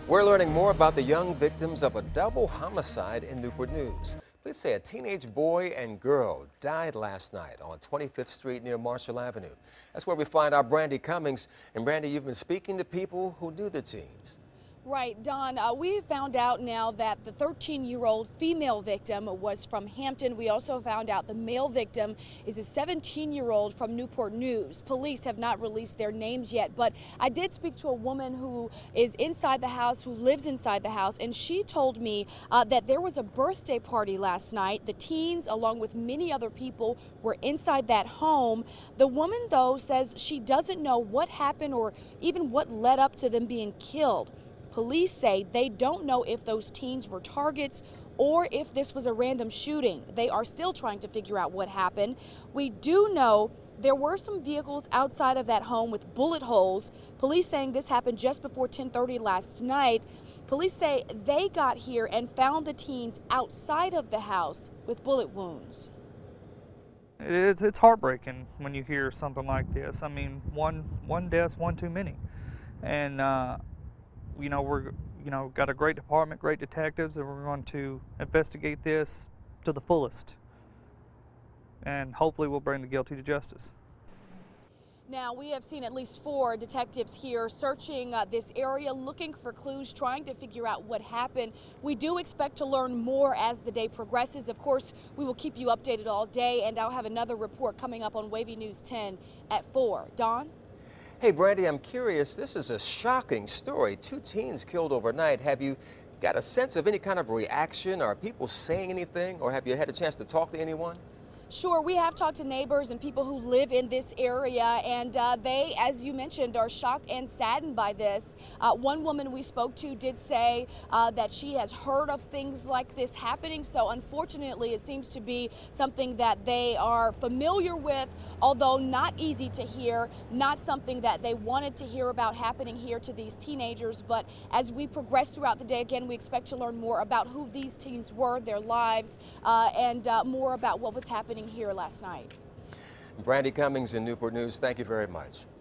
We're learning more about the young victims of a double homicide in Newport News. Police say a teenage boy and girl died last night on 25th Street near Marshall Avenue. That's where we find our Brandy Cummings. And Brandy, you've been speaking to people who knew the teens. Right, Don, we found out now that the 13-year-old female victim was from Hampton. We also found out the male victim is a 17-year-old from Newport News. Police have not released their names yet, but I did speak to a woman who is inside the house, who lives inside the house, and she told me that there was a birthday party last night. The teens, along with many other people, were inside that home. The woman, though, says she doesn't know what happened or even what led up to them being killed. Police say they don't know if those teens were targets or if this was a random shooting. They are still trying to figure out what happened. We do know there were some vehicles outside of that home with bullet holes. Police saying this happened just before 10:30 last night. Police say they got here and found the teens outside of the house with bullet wounds. It's heartbreaking when you hear something like this. I mean, one death's one too many. And we're got a great department, great detectives, and we're going to investigate this to the fullest. And hopefully we'll bring the guilty to justice. Now, we have seen at least 4 detectives here searching this area, looking for clues, trying to figure out what happened. We do expect to learn more as the day progresses. Of course, we will keep you updated all day, and I'll have another report coming up on Wavy News 10 at 4. Don? Hey, Brandy, I'm curious. This is a shocking story. 2 teens killed overnight. Have you got a sense of any kind of reaction? Are people saying anything, or have you had a chance to talk to anyone? Sure, we have talked to neighbors and people who live in this area, and they, as you mentioned, are shocked and saddened by this. One woman we spoke to did say that she has heard of things like this happening, so unfortunately it seems to be something that they are familiar with, although not easy to hear, not something that they wanted to hear about happening here to these teenagers. But as we progress throughout the day, again, we expect to learn more about who these teens were, their lives, and more about what was happening here last night. Brandy Cummings in Newport News, thank you very much.